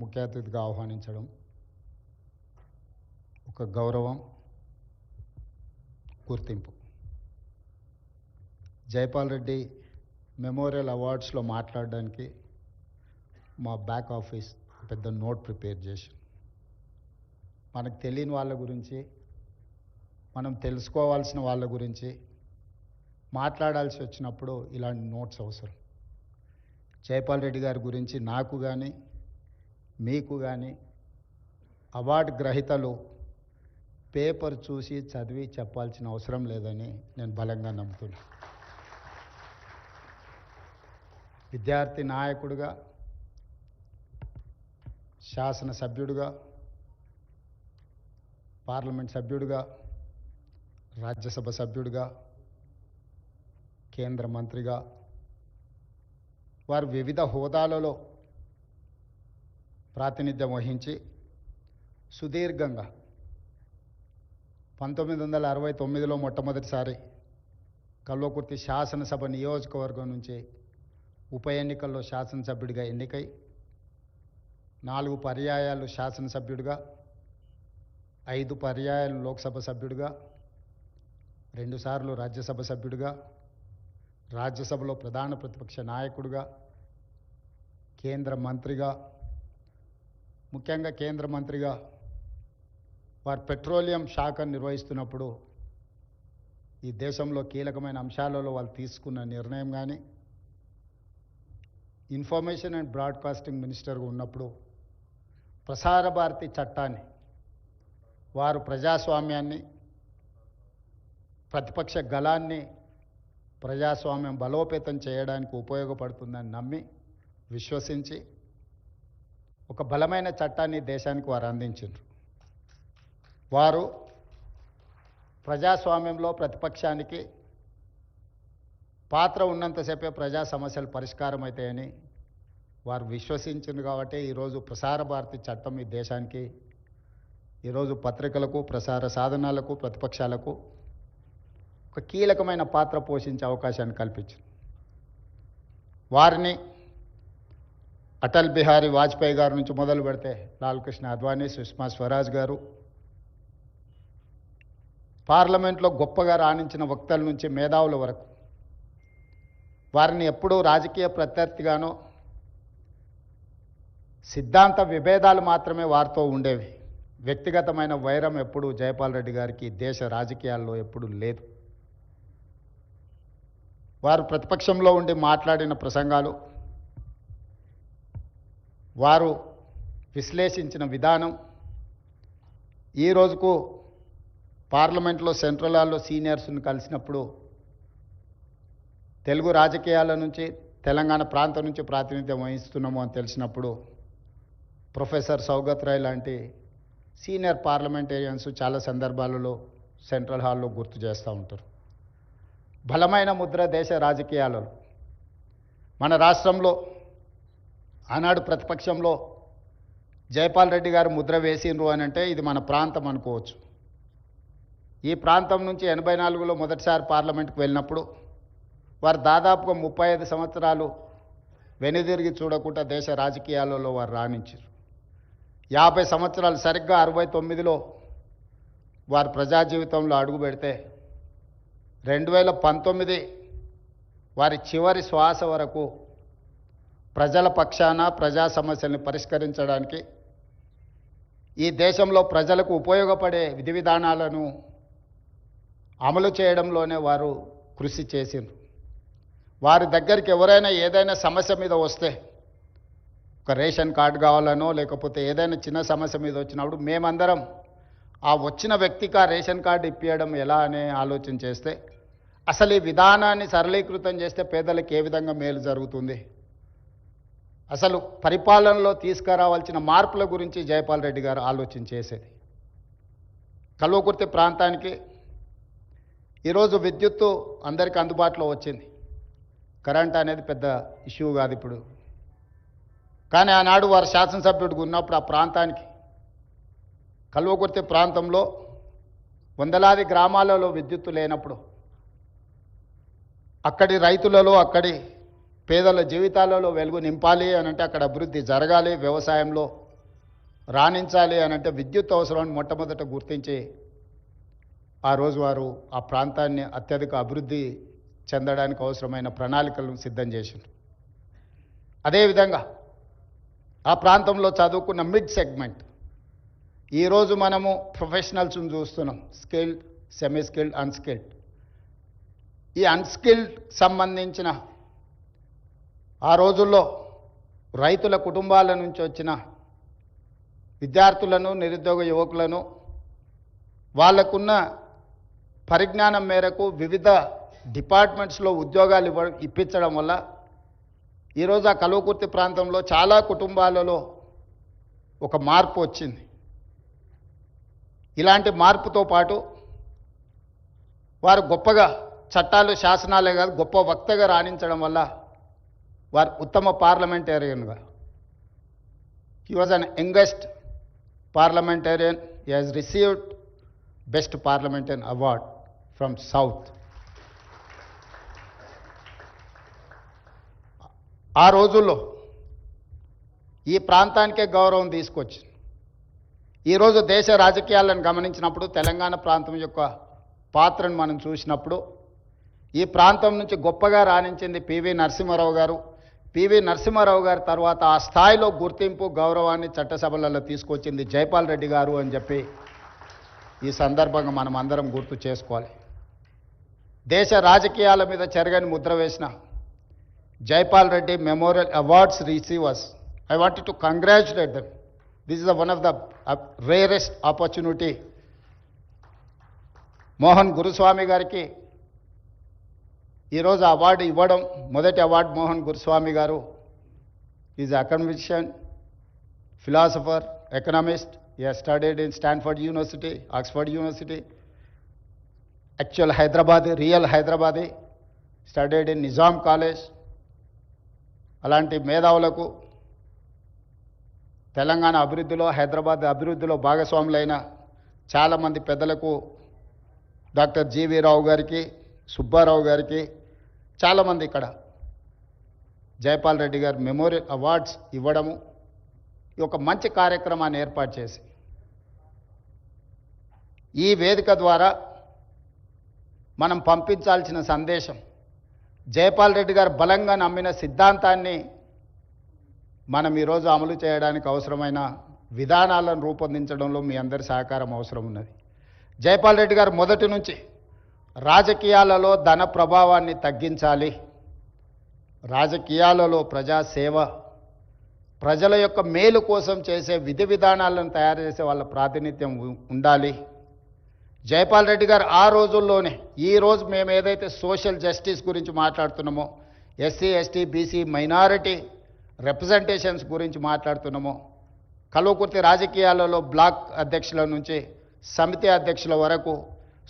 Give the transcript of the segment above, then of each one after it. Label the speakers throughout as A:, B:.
A: ముఖ్య అతిథిగా ఆహ్వానించడం ఒక గౌరవం, గుర్తింపు. జైపాల్ రెడ్డి మెమోరియల్ అవార్డ్స్లో మాట్లాడడానికి మా బ్యాక్ ఆఫీస్ పెద్ద నోట్ ప్రిపేర్ చేసి, మనకు తెలియని వాళ్ళ గురించి, మనం తెలుసుకోవాల్సిన వాళ్ళ గురించి మాట్లాడాల్సి వచ్చినప్పుడు ఇలాంటి నోట్స్ అవసరం. జైపాల్ రెడ్డి గారి గురించి నాకు కానీ మీకు కానీ అవార్డు గ్రహీతలు పేపర్ చూసి చదివి చెప్పాల్సిన అవసరం లేదని నేను బలంగా నమ్ముతున్నాను. విద్యార్థి నాయకుడిగా, శాసనసభ్యుడిగా, పార్లమెంట్ సభ్యుడిగా, రాజ్యసభ సభ్యుడిగా, కేంద్ర మంత్రిగా వారు వివిధ హోదాలలో ప్రాతినిధ్యం వహించి సుదీర్ఘంగా 1969లో మొట్టమొదటిసారి కల్వకుర్తి శాసనసభ నియోజకవర్గం నుంచి ఉప ఎన్నికల్లో శాసనసభ్యుడిగా ఎన్నికై 4 పర్యాయాలు శాసనసభ్యుడిగా, 5 పర్యాయాలు లోక్సభ సభ్యుడిగా, 2 సార్లు రాజ్యసభ సభ్యుడిగా, రాజ్యసభలో ప్రధాన ప్రతిపక్ష నాయకుడిగా, కేంద్ర మంత్రిగా, ముఖ్యంగా కేంద్ర మంత్రిగా వారు పెట్రోలియం శాఖను నిర్వహిస్తున్నప్పుడు ఈ దేశంలో కీలకమైన అంశాలలో వాళ్ళు తీసుకున్న నిర్ణయం కానీ, ఇన్ఫర్మేషన్ అండ్ బ్రాడ్కాస్టింగ్ మినిస్టర్గా ఉన్నప్పుడు ప్రసార భారతి చట్టాన్ని వారు ప్రజాస్వామ్యాన్ని, ప్రతిపక్ష గళాన్ని ప్రజాస్వామ్యం బలోపేతం చేయడానికి ఉపయోగపడుతుందని నమ్మి, విశ్వసించి ఒక బలమైన చట్టాన్ని దేశానికి వారు అందించారు. వారు ప్రజాస్వామ్యంలో ప్రతిపక్షానికి పాత్ర ఉన్నంతసేపే ప్రజా సమస్యలు పరిష్కారం అవుతాయని వారు విశ్వసించింది. కాబట్టి ఈరోజు ప్రసార భారతి చట్టం ఈ దేశానికి, ఈరోజు పత్రికలకు, ప్రసార సాధనాలకు, ప్రతిపక్షాలకు ఒక కీలకమైన పాత్ర పోషించే అవకాశాన్ని కల్పించింది. వారిని అటల్ బిహారీ వాజ్పేయి గారి నుంచి మొదలు పెడితే లాల్ కృష్ణ అద్వానీ, సుష్మా స్వరాజ్ గారు, పార్లమెంట్లో గొప్పగా రాణించిన వక్తల నుంచి మేధావుల వరకు వారిని ఎప్పుడూ రాజకీయ ప్రత్యర్థిగానో, సిద్ధాంత విభేదాలు మాత్రమే వారితో ఉండేవి. వ్యక్తిగతమైన వైరం ఎప్పుడూ జైపాల్ రెడ్డి గారికి దేశ రాజకీయాల్లో ఎప్పుడూ లేదు. వారు ప్రతిపక్షంలో ఉండి మాట్లాడిన ప్రసంగాలు, వారు విశ్లేషించిన విధానం ఈ రోజుకు పార్లమెంట్లో సెంట్రల్ హాల్లో సీనియర్స్ని కలిసినప్పుడు తెలుగు రాజకీయాల నుంచి, తెలంగాణ ప్రాంతం నుంచి ప్రాతినిధ్యం వహిస్తున్నాము అని తెలిసినప్పుడు ప్రొఫెసర్ సౌగత్ రాయ్ లాంటి సీనియర్ పార్లమెంటేరియన్స్ చాలా సందర్భాలలో సెంట్రల్ హాల్లో గుర్తు చేస్తూ ఉంటారు. బలమైన ముద్ర దేశ రాజకీయాలలో. మన రాష్ట్రంలో ఆనాడు ప్రతిపక్షంలో జైపాల్ రెడ్డి గారు ముద్ర వేసిండ్రు అని అంటే ఇది మన ప్రాంతం అనుకోవచ్చు. ఈ ప్రాంతం నుంచి 84లో మొదటిసారి పార్లమెంట్కి వెళ్ళినప్పుడు వారు దాదాపుగా 35 సంవత్సరాలు వెనుదిరిగి చూడకుండా దేశ రాజకీయాలలో వారు రాణించారు. 50 సంవత్సరాలు సరిగ్గా 69లో వారు ప్రజా జీవితంలో అడుగు పెడితే 2019 వారి చివరి శ్వాస వరకు ప్రజల పక్షాన ప్రజా సమస్యల్ని పరిష్కరించడానికి, ఈ దేశంలో ప్రజలకు ఉపయోగపడే విధి విధానాలను అమలు చేయడంలోనే వారు కృషి చేసిండ్రు. వారి దగ్గరికి ఎవరైనా ఏదైనా సమస్య మీద వస్తే, ఒక రేషన్ కార్డు కావాలనో లేకపోతే ఏదైనా చిన్న సమస్య మీద వచ్చినప్పుడు మేమందరం ఆ వచ్చిన వ్యక్తికి ఆ రేషన్ కార్డు ఇప్పించడం ఎలా అనే ఆలోచన చేస్తే, అసలు ఈ విధానాన్ని సరళీకృతం చేస్తే పేదలకు ఏ విధంగా మేలు జరుగుతుంది, అసలు పరిపాలనలో తీసుకురావాల్సిన మార్పుల గురించి జైపాల్ రెడ్డి గారు ఆలోచన చేసేది. కల్వకుర్తి ప్రాంతానికి ఈరోజు విద్యుత్తు అందరికీ అందుబాటులో వచ్చింది. కరెంట్ అనేది పెద్ద ఇష్యూ కాదు ఇప్పుడు. కానీ ఆనాడు వారు శాసనసభ్యుడిగా ఉన్నప్పుడు ఆ ప్రాంతానికి, కల్వకుర్తి ప్రాంతంలో వందలాది గ్రామాలలో విద్యుత్తు లేనప్పుడు అక్కడి రైతులలో, అక్కడి పేదల జీవితాలలో వెలుగు నింపాలి అని అంటే, అక్కడ అభివృద్ధి జరగాలి, వ్యవసాయంలో రాణించాలి అని అంటే విద్యుత్ అవసరాన్ని మొట్టమొదట గుర్తించి ఆ రోజు వారు ఆ ప్రాంతాన్ని అత్యధిక అభివృద్ధి చెందడానికి అవసరమైన ప్రణాళికలను సిద్ధం చేసిండ్రు. అదేవిధంగా ఆ ప్రాంతంలో చదువుకున్న మిడ్ సెగ్మెంట్, ఈరోజు మనము ప్రొఫెషనల్స్ని చూస్తున్నాం, స్కిల్డ్, సెమీ స్కిల్డ్, అన్స్కిల్డ్. ఈ అన్స్కిల్డ్ సంబంధించిన ఆ రోజుల్లో రైతుల కుటుంబాల నుంచి వచ్చిన విద్యార్థులను, నిరుద్యోగ యువకులను వాళ్ళకున్న పరిజ్ఞానం మేరకు వివిధ డిపార్ట్మెంట్స్లో ఉద్యోగాలు ఇప్పించడం వల్ల ఈరోజు ఆ కల్వకుర్తి ప్రాంతంలో చాలా కుటుంబాలలో ఒక మార్పు వచ్చింది. ఇలాంటి మార్పుతో పాటు వారు గొప్పగా చట్టాలు, శాసనాలే కాదు గొప్ప వక్తగా రాణించడం వల్ల వారు ఉత్తమ పార్లమెంటేరియన్గా, he was an youngest parliamentarian. He has received best parliamentarian award from south. ఆ రోజుల్లో ఈ ప్రాంతానికే గౌరవం తీసుకొచ్చి ఈరోజు దేశ రాజకీయాలను గమనించినప్పుడు తెలంగాణ ప్రాంతం యొక్క పాత్రను మనం చూసినప్పుడు ఈ ప్రాంతం నుంచి గొప్పగా రాణించింది పివి నరసింహారావు గారు. పివి నరసింహారావు గారి తర్వాత ఆ స్థాయిలో గుర్తింపు, గౌరవాన్ని చట్టసభలలో తీసుకొచ్చింది జైపాల్ రెడ్డి గారు అని చెప్పి ఈ సందర్భంగా మనం అందరం గుర్తు చేసుకోవాలి. దేశ రాజకీయాల మీద చెరగని ముద్ర వేసిన Jaipal Reddy memorial awards receivers, I wanted to congratulate them. This is one of the rarest opportunity. Mohan Guruswamy గారికి ఈరోజు అవార్డు ఇవ్వడం, మొదటి అవార్డు మోహన్ గురుస్వామి గారు is academician, philosopher, economist. He has studied in Stanford university, Oxford university, actual Hyderabadi, real Hyderabadi, studied in Nizam college. అలాంటి మేధావులకు తెలంగాణ అభివృద్ధిలో, హైదరాబాద్ అభివృద్ధిలో భాగస్వాములైన చాలామంది పెద్దలకు, డాక్టర్ జీవీ రావు గారికి, సుబ్బారావు గారికి, చాలామంది ఇక్కడ జైపాల్ రెడ్డి గారు మెమోరియల్ అవార్డ్స్ ఇవ్వడము, ఈ ఒక మంచి కార్యక్రమాన్ని ఏర్పాటు చేసి ఈ వేదిక ద్వారా మనం పంపించాల్సిన సందేశం, జైపాల్ రెడ్డి గారు బలంగా నమ్మిన సిద్ధాంతాన్ని మనం ఈరోజు అమలు చేయడానికి అవసరమైన విధానాలను రూపొందించడంలో మీ అందరి సహకారం అవసరం ఉన్నది. జైపాల్ రెడ్డి గారు మొదటి నుంచి రాజకీయాలలో ధన ప్రభావాన్ని తగ్గించాలి, రాజకీయాలలో ప్రజాసేవ, ప్రజల యొక్క మేలు కోసం చేసే విధి విధానాలను తయారు చేసే వాళ్ళ ప్రాతినిధ్యం ఉండాలి. జైపాల్ రెడ్డి గారు ఆ రోజుల్లోనే, ఈరోజు మేము ఏదైతే సోషల్ జస్టిస్ గురించి మాట్లాడుతున్నామో, SC, ST, BC, minority representations గురించి మాట్లాడుతున్నామో, కల్వకుర్తి రాజకీయాలలో బ్లాక్ అధ్యక్షుల నుంచి సమితి అధ్యక్షుల వరకు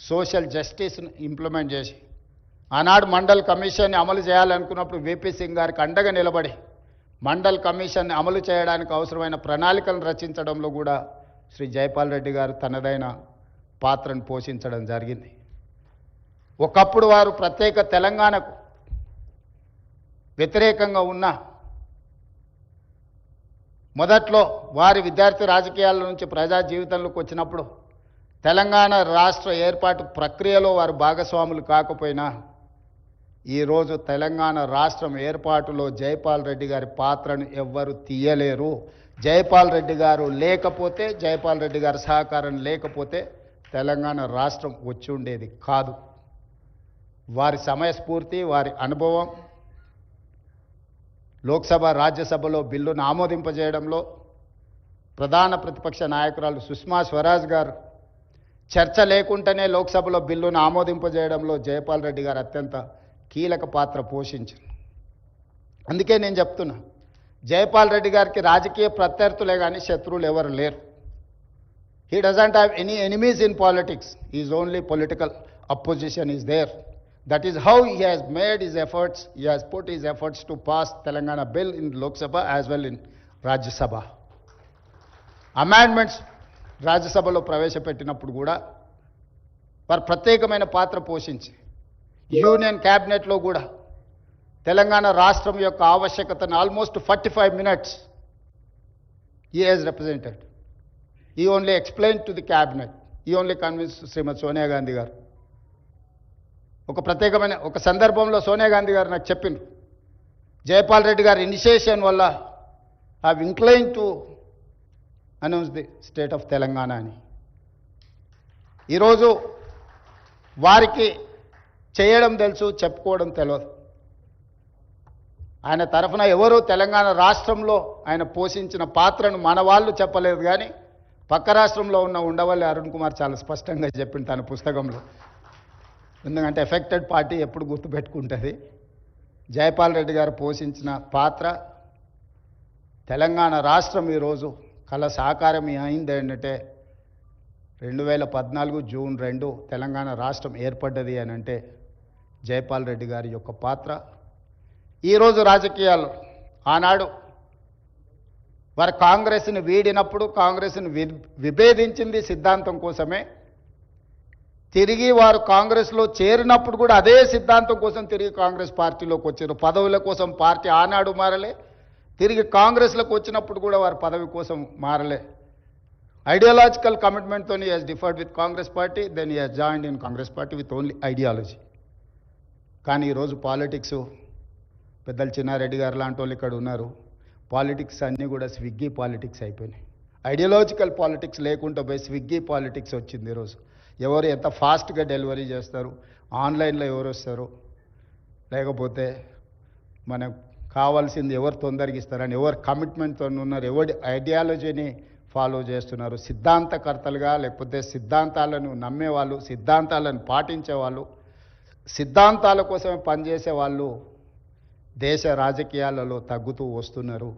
A: సోషల్ జస్టిస్ను ఇంప్లిమెంట్ చేసి, ఆనాడు మండల్ కమిషన్ని అమలు చేయాలనుకున్నప్పుడు విపి సింగ్ గారికి అండగా నిలబడి మండల్ కమిషన్ని అమలు చేయడానికి అవసరమైన ప్రణాళికలను రచించడంలో కూడా శ్రీ జైపాల్ రెడ్డి గారు తనదైన పాత్రను పోషించడం జరిగింది. ఒకప్పుడు వారు ప్రత్యేక తెలంగాణకు వ్యతిరేకంగా ఉన్న మొదట్లో వారి విద్యార్థి రాజకీయాల నుంచి ప్రజా జీవితంలోకి వచ్చినప్పుడు తెలంగాణ రాష్ట్ర ఏర్పాటు ప్రక్రియలో వారు భాగస్వాములు కాకపోయినా ఈరోజు తెలంగాణ రాష్ట్రం ఏర్పాటులో జైపాల్ రెడ్డి గారి పాత్రను ఎవ్వరు తీయలేరు. జైపాల్ రెడ్డి గారు లేకపోతే, జైపాల్ రెడ్డి గారి సహకారం లేకపోతే తెలంగాణ రాష్ట్రం వచ్చి ఉండేది కాదు. వారి సమయస్ఫూర్తి, వారి అనుభవం, లోక్సభ, రాజ్యసభలో బిల్లును ఆమోదింపజేయడంలో ప్రధాన ప్రతిపక్ష నాయకురాలు సుష్మా స్వరాజ్ గారు చర్చ లేకుండానే లోక్సభలో బిల్లును ఆమోదింపజేయడంలో జైపాల్ రెడ్డి గారు అత్యంత కీలక పాత్ర పోషించారు. అందుకే నేను చెప్తున్నా, జైపాల్ రెడ్డి గారికి రాజకీయ ప్రత్యర్థులే కానీ శత్రువులు ఎవరు లేరు. He doesn't have any enemies in politics, is only political opposition is there. That is how he has made his efforts, he has put his efforts to pass Telangana bill in Lok Sabha as well in Rajya Sabha. Amendments రాజ్యసభలో ప్రవేశపెట్టినప్పుడు కూడా వారు ప్రత్యేకమైన పాత్ర పోషించి union క్యాబినెట్లో కూడా తెలంగాణ రాష్ట్రం యొక్క ఆవశ్యకతను almost 45 minutes he has represented. ఈ only explain to the cabinet, ఈ ఓన్లీ కన్విన్స్ శ్రీమతి సోనియా గాంధీ గారు. ఒక ప్రత్యేకమైన ఒక సందర్భంలో సోనియా గాంధీ గారు నాకు చెప్పిండ్రు, జైపాల్ రెడ్డి గారి ఇనిషియేషన్ వల్ల I incline to announce the state of Telangana అని. ఈరోజు వారికి చేయడం తెలుసు, చెప్పుకోవడం తెలియదు. ఆయన తరఫున ఎవరు తెలంగాణ రాష్ట్రంలో ఆయన పోషించిన పాత్రను మన వాళ్ళు చెప్పలేదు, కానీ పక్క రాష్ట్రంలో ఉన్న ఉండవల్లి అరుణ్ కుమార్ చాలా స్పష్టంగా చెప్పింది తన పుస్తకంలో. ఎందుకంటే ఎఫెక్టెడ్ పార్టీ ఎప్పుడు గుర్తుపెట్టుకుంటుంది. జైపాల్ రెడ్డి గారు పోషించిన పాత్ర, తెలంగాణ రాష్ట్రం ఈరోజు కళ సాకారం అయింది ఏంటంటే 2014 జూన్ 2 తెలంగాణ రాష్ట్రం ఏర్పడ్డది అని అంటే జైపాల్ రెడ్డి గారి యొక్క పాత్ర. ఈరోజు రాజకీయాలు ఆనాడు వారు కాంగ్రెస్ని వీడినప్పుడు కాంగ్రెస్ని విభేదించింది సిద్ధాంతం కోసమే. తిరిగి వారు కాంగ్రెస్లో చేరినప్పుడు కూడా అదే సిద్ధాంతం కోసం తిరిగి కాంగ్రెస్ పార్టీలోకి వచ్చారు. పదవుల కోసం పార్టీ ఆనాడు మారలే, తిరిగి కాంగ్రెస్లోకి వచ్చినప్పుడు కూడా వారు పదవి కోసం మారలే. ఐడియాలజికల్ కమిట్మెంట్తో he has differed with Congress party, then he has joined in Congress party with only ideology. కానీ ఈరోజు పాలిటిక్స్, పెద్దలు చిన్నారెడ్డి గారు లాంటి వాళ్ళు ఇక్కడ ఉన్నారు, పాలిటిక్స్ అన్నీ కూడా స్విగ్గీ పాలిటిక్స్ అయిపోయినాయి. ఐడియాలజికల్ పాలిటిక్స్ లేకుండా పోయి స్విగ్గీ పాలిటిక్స్ వచ్చింది. ఈరోజు ఎవరు ఎంత ఫాస్ట్గా డెలివరీ చేస్తారు, ఆన్లైన్లో ఎవరు వస్తారు, లేకపోతే మనకు కావాల్సింది ఎవరు తొందరగా ఇస్తారని ఎవరు కమిట్మెంట్తో ఉన్నారు, ఎవరి ఐడియాలజీని ఫాలో చేస్తున్నారు, సిద్ధాంతకర్తలుగా లేకపోతే సిద్ధాంతాలను నమ్మేవాళ్ళు, సిద్ధాంతాలను పాటించేవాళ్ళు, సిద్ధాంతాల కోసమే పనిచేసే వాళ్ళు దేశ రాజకీయాలలో తగ్గుతూ వస్తున్నారు.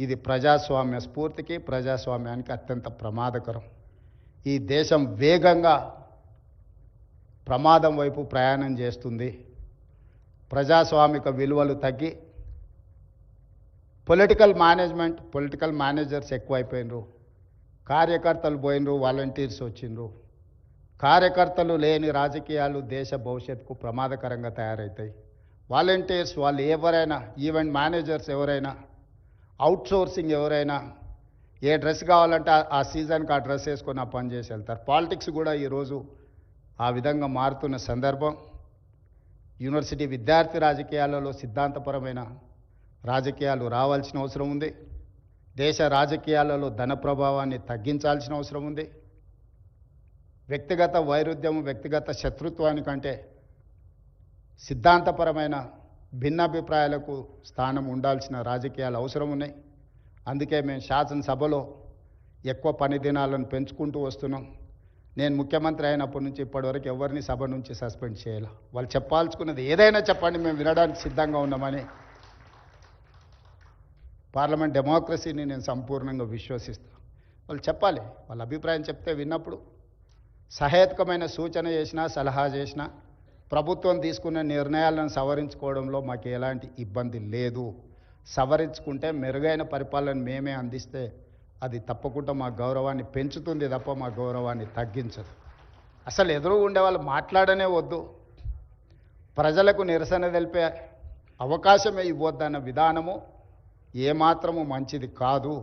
A: ఇది ప్రజాస్వామ్య స్ఫూర్తికి, ప్రజాస్వామ్యానికి అత్యంత ప్రమాదకరం. ఈ దేశం వేగంగా ప్రమాదం వైపు ప్రయాణం చేస్తుంది. ప్రజాస్వామిక విలువలు తగ్గి పొలిటికల్ మేనేజర్స్ ఎక్కువైపోయినరు, కార్యకర్తలు పోయినరు, వాలంటీర్స్ వచ్చిండ్రు. కార్యకర్తలు లేని రాజకీయాలు దేశ భవిష్యత్తుకు ప్రమాదకరంగా తయారవుతాయి. వాలంటీర్స్ వాళ్ళు ఎవరైనా, ఈవెంట్ మేనేజర్స్ ఎవరైనా, అవుట్సోర్సింగ్ ఎవరైనా, ఏ డ్రెస్ కావాలంటే ఆ సీజన్కి ఆ డ్రెస్ వేసుకొని ఆ పని చేసి వెళ్తారు. పాలిటిక్స్ కూడా ఈరోజు ఆ విధంగా మారుతున్న సందర్భం. యూనివర్సిటీ విద్యార్థి రాజకీయాలలో సిద్ధాంతపరమైన రాజకీయాలు రావాల్సిన అవసరం ఉంది. దేశ రాజకీయాలలో ధన ప్రభావాన్ని తగ్గించాల్సిన అవసరం ఉంది. వ్యక్తిగత వైరుధ్యం, వ్యక్తిగత శత్రుత్వానికంటే సిద్ధాంతపరమైన భిన్నాభిప్రాయాలకు స్థానం ఉండాల్సిన రాజకీయాలు అవసరం ఉన్నాయి. అందుకే మేము శాసనసభలో ఎక్కువ పని దినాలను పెంచుకుంటూ వస్తున్నాం. నేను ముఖ్యమంత్రి అయినప్పటి నుంచి ఇప్పటివరకు ఎవరిని సభ నుంచి సస్పెండ్ చేయాలి. వాళ్ళు చెప్పాల్సుకున్నది ఏదైనా చెప్పండి, మేము వినడానికి సిద్ధంగా ఉన్నామని. పార్లమెంట్ డెమోక్రసీని నేను సంపూర్ణంగా విశ్వసిస్తాను. వాళ్ళు చెప్పాలి, వాళ్ళ అభిప్రాయం చెప్తే విన్నప్పుడు సహేతుకమైన సూచన చేసినా, సలహా చేసినా ప్రభుత్వం తీసుకున్న నిర్ణయాలను సవరించుకోవడంలో మాకు ఎలాంటి ఇబ్బంది లేదు. సవరించుకుంటే మెరుగైన పరిపాలన మేమే అందిస్తే అది తప్పకుండా మా గౌరవాన్ని పెంచుతుంది తప్ప మా గౌరవాన్ని తగ్గించదు. అసలు ఎదురు ఉండే వాళ్ళు మాట్లాడనే వద్దు, ప్రజలకు నిరసన తెలిపే అవకాశమే ఇవ్వద్దన్న విధానము ఏమాత్రము మంచిది కాదు.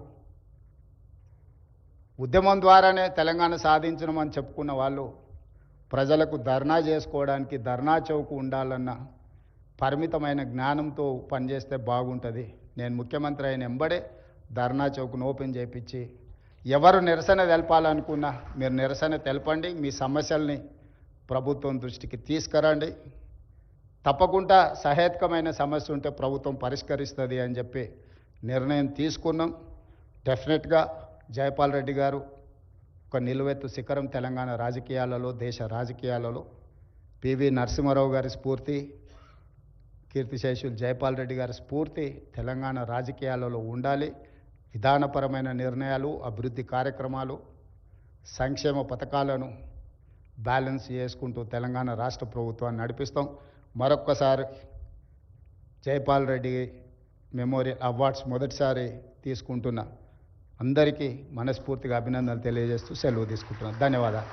A: ఉద్యమం ద్వారానే తెలంగాణ సాధించడమని చెప్పుకున్న వాళ్ళు ప్రజలకు ధర్నా చేసుకోవడానికి ధర్నా చౌక్ ఉండాలన్న పరిమితమైన జ్ఞానంతో పనిచేస్తే బాగుంటుంది. నేను ముఖ్యమంత్రి అయిన ఎంబడే ధర్నా చౌక్ను ఓపెన్ చేయించి ఎవరు నిరసన తెలపాలనుకున్నా మీరు నిరసన తెలపండి, మీ సమస్యల్ని ప్రభుత్వం దృష్టికి తీసుకురండి. తప్పకుండా సహేతుకమైన సమస్య ఉంటే ప్రభుత్వం పరిష్కరిస్తుంది అని చెప్పి నిర్ణయం తీసుకున్నాం. డెఫినెట్గా జైపాల్ రెడ్డి గారు ఒక నిలువెత్తు శిఖరం తెలంగాణ రాజకీయాలలో, దేశ రాజకీయాలలో. పివి నరసింహారావు గారి స్ఫూర్తి, కీర్తిశేషులు జైపాల్ రెడ్డి గారి స్ఫూర్తి తెలంగాణ రాజకీయాలలో ఉండాలి. విధానపరమైన నిర్ణయాలు, అభివృద్ధి కార్యక్రమాలు, సంక్షేమ పథకాలను బ్యాలెన్స్ చేసుకుంటూ తెలంగాణ రాష్ట్ర ప్రభుత్వాన్ని నడిపిస్తాం. మరొక్కసారి జైపాల్ రెడ్డి మెమోరియల్ అవార్డ్స్ మొదటిసారి తీసుకుంటున్న అందరికీ మనస్ఫూర్తిగా అభినందనలు తెలియజేస్తూ సెలవు తీసుకుంటున్నాను. ధన్యవాదాలు.